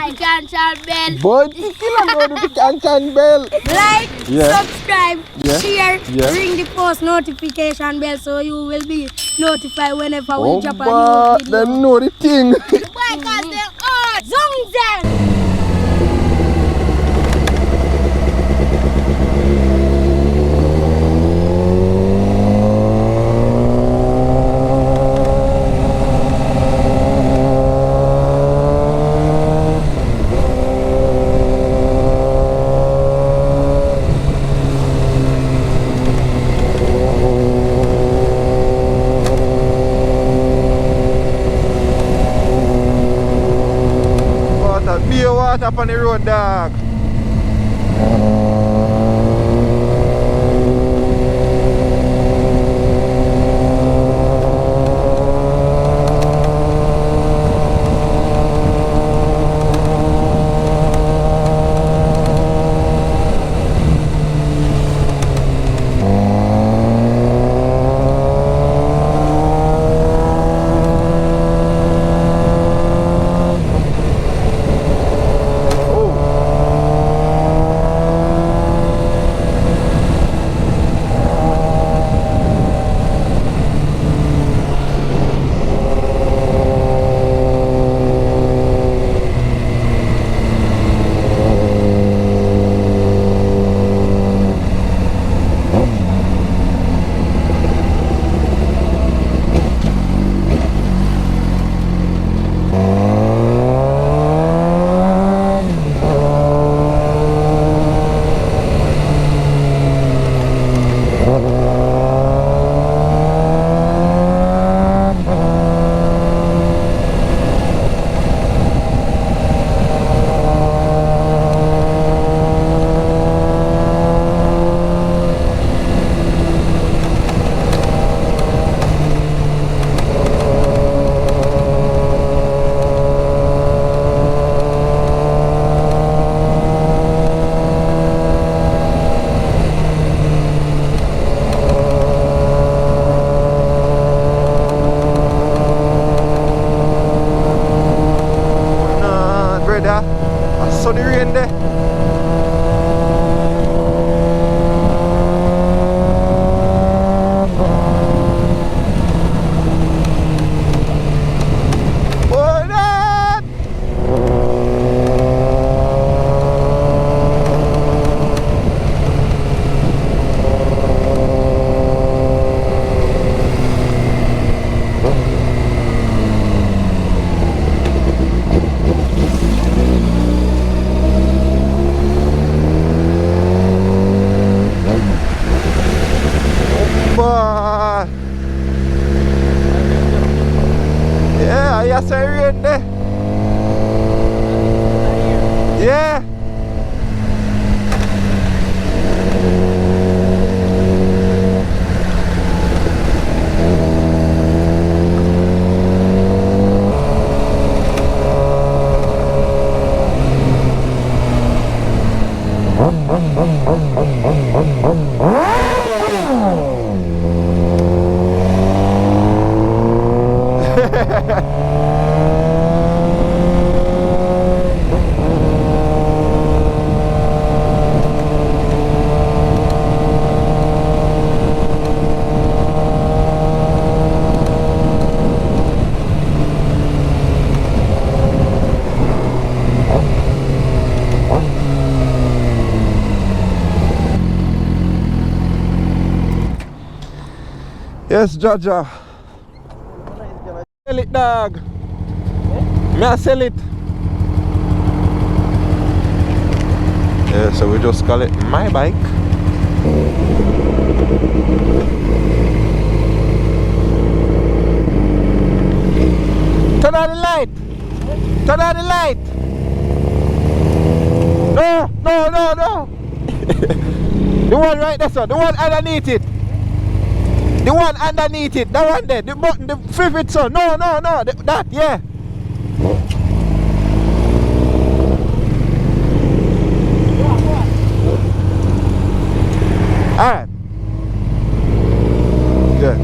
notification bell. Boy, kill a notification bell. Like, Yeah. subscribe, Yeah. share, Yeah. ring the post notification bell so you will be notified whenever Oh, we drop a but new they video. know the thing. Why? Because they're hard. Zong Zeng. Beer water up on the road, dog. I saw the rain there. Oh, that! Yeah, I saw rain there. Yeah. Yes, Jaja. Sell it, dog. May I sell it? Yeah, so we just call it my bike. Turn on the light. Turn on the light. No, no, no, no. The one right there, sir. The one underneath it. The one underneath it, that one there, the button, the fifth, so no, no, no, that, yeah. Alright. Good.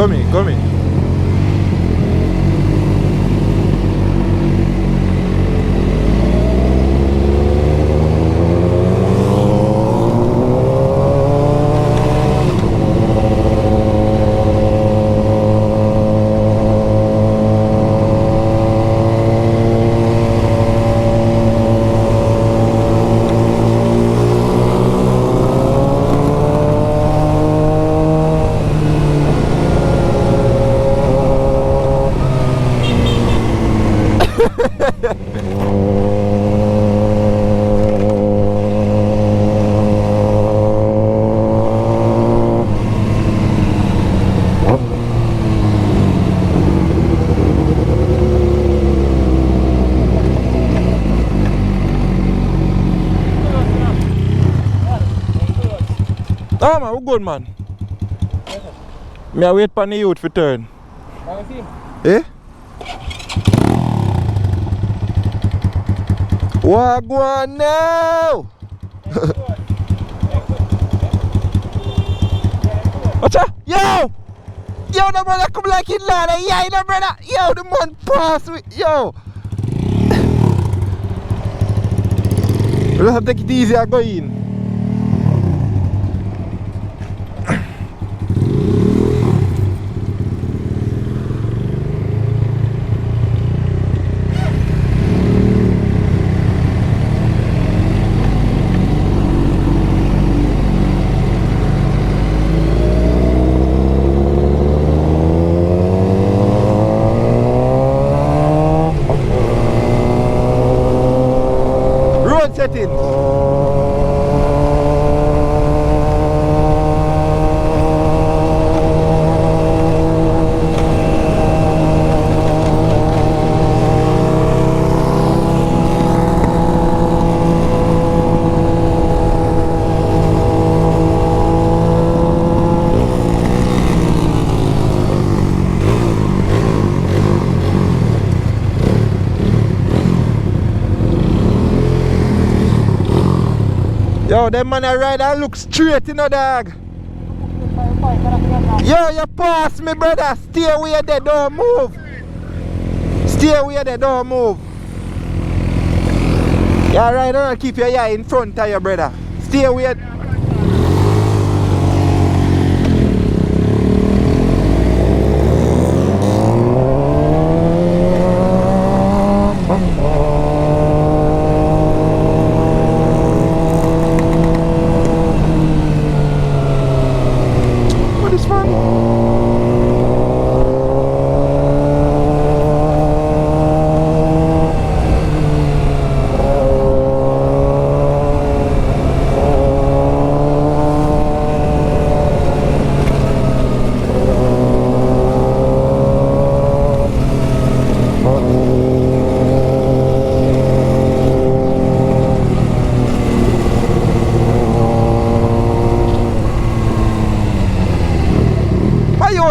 Come in, come in. Oh man, we good man. Me I wait for the youth to turn. Eh? What go on now? What's up? Yo! Yo, the brother come like it ladder. Yeah, the brother. Yo, the man pass with. Yo! We have to take it easy and go in. Road settings. Yo, them man a ride and look straight in the dog. Yo, you pass me, brother. Stay away there, don't move. Stay away there, don't move. You ride and keep your eye in front of your brother. Stay away. What is fun?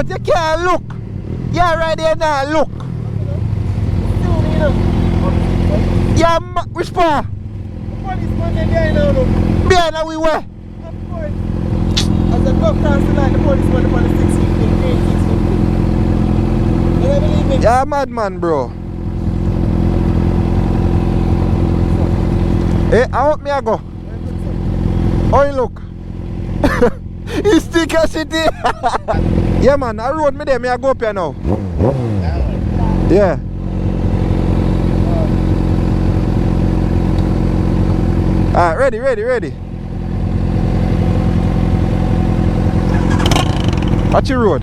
You can't look. You're right there now, look. Yeah, which part? Policeman there now, look. Behind we were. Of course. As I go across the line, the policeman upon the 650, 650. You don't believe me? Yeah, madman, bro. Hey, I hope me I go. Oh, you look. You stick a city. Yeah, man, I road me there, me I go up here now. Yeah. Alright, ready. Watch your road.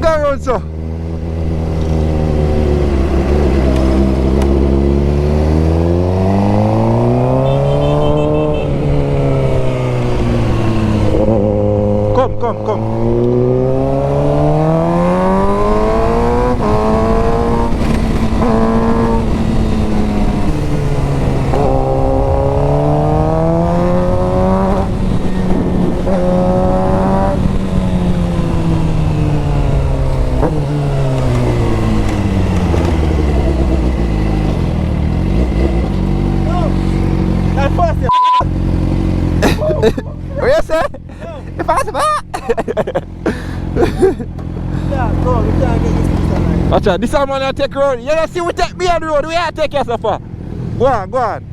turn around, so. Come. What you say? If I Yeah, bro, we can't get this piece of line. Watch out, this man I take road. You don't see we take me on the road, we are take yourself for. Go on.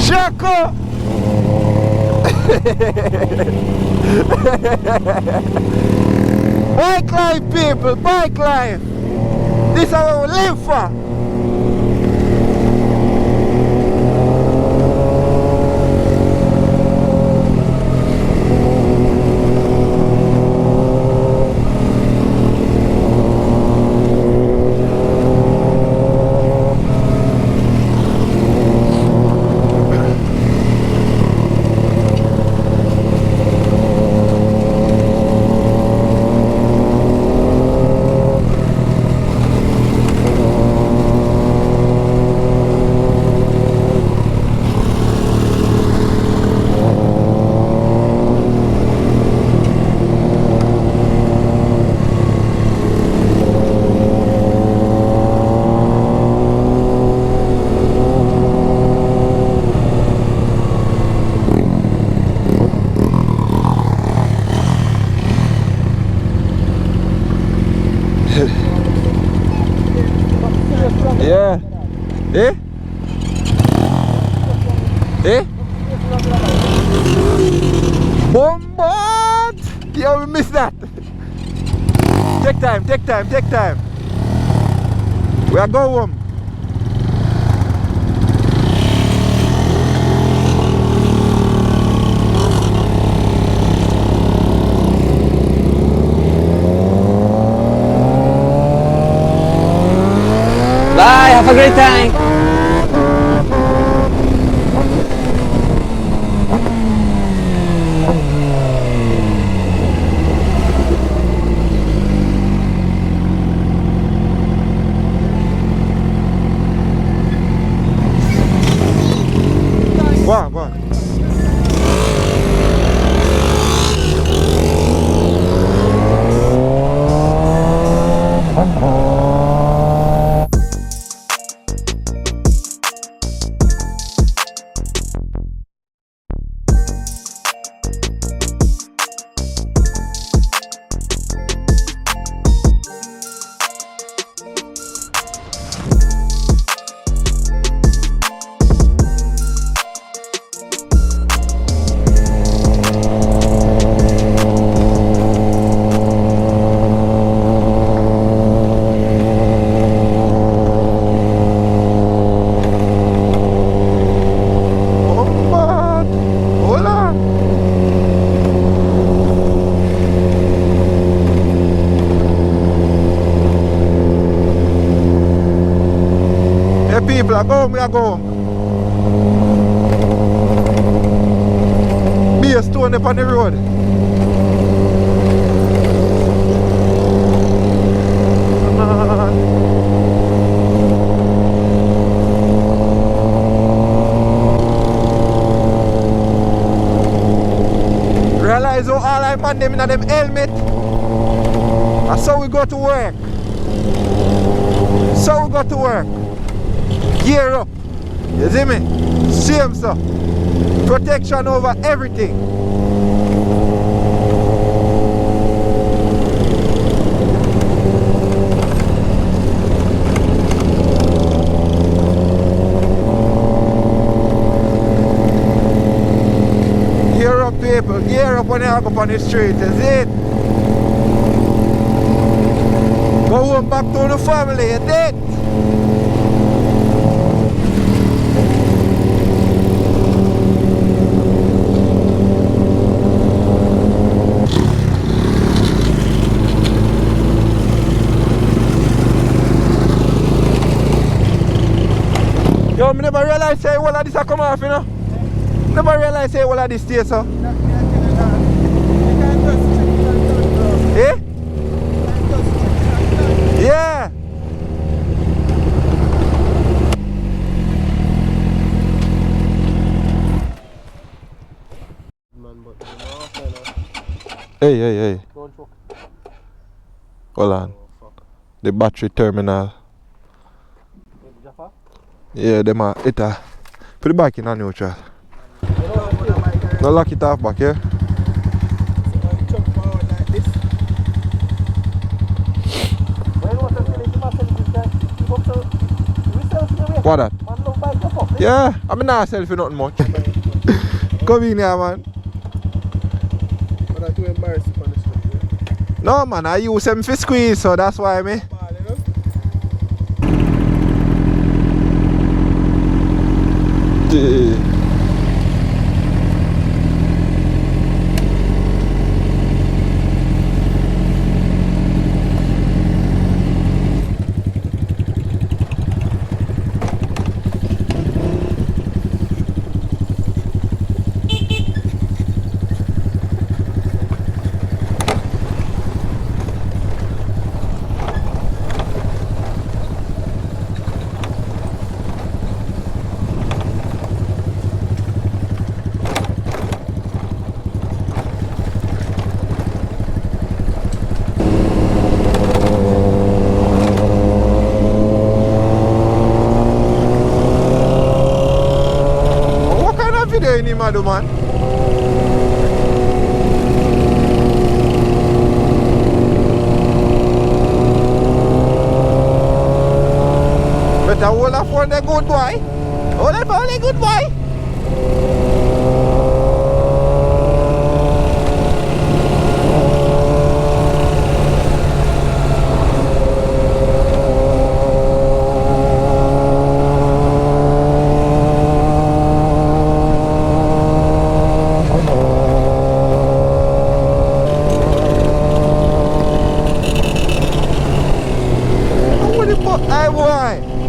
Shako! Bike life, people, bike life. This is what we live for. Yeah. Eh? Bombard! Yo, we missed that. Take time. We are going home. Bye, have a great time. Go on. People, we are going. Be a stone up on the road. Realize how all I man them in them helmet. That's how we go to work. Gear up. You see me? Same stuff. Protection over everything. up when you go up on the street, is it? Go home back to the family, is it? Yo, I never realize say all of this a come off, you know? Never realize say all of this stay, so. Eh? Yeah. Hey. Hold on. The battery terminal. Yeah, them are it. Put it back in a neutral. No lock it off back here. What that? Yeah, I'm not selfie nothing much. Come in here, man. I'm too embarrassed to punish them. No, man, I use them for squeeze, so that's why me. Video ini madu man. Better hold up for the good boy. Hold up for the good boy.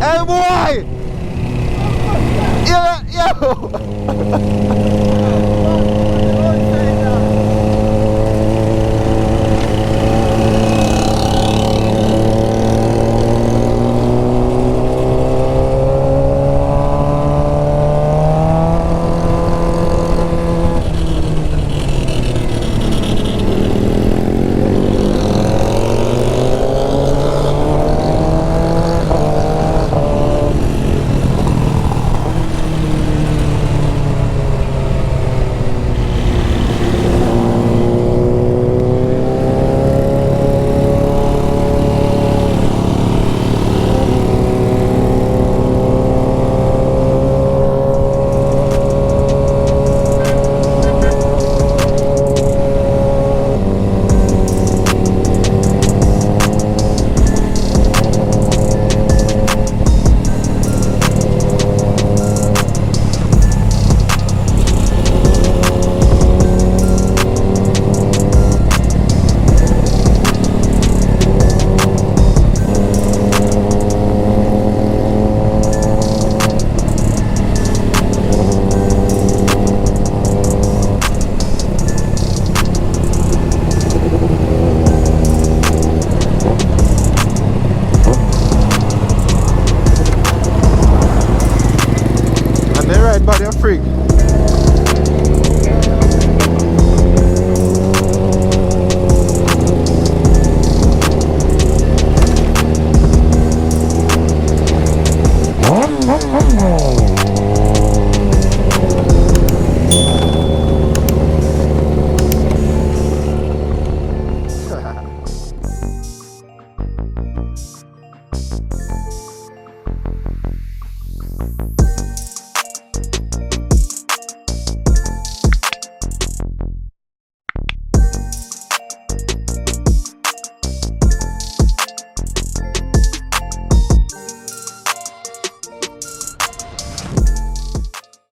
Hey boy! Yo! Body a freak.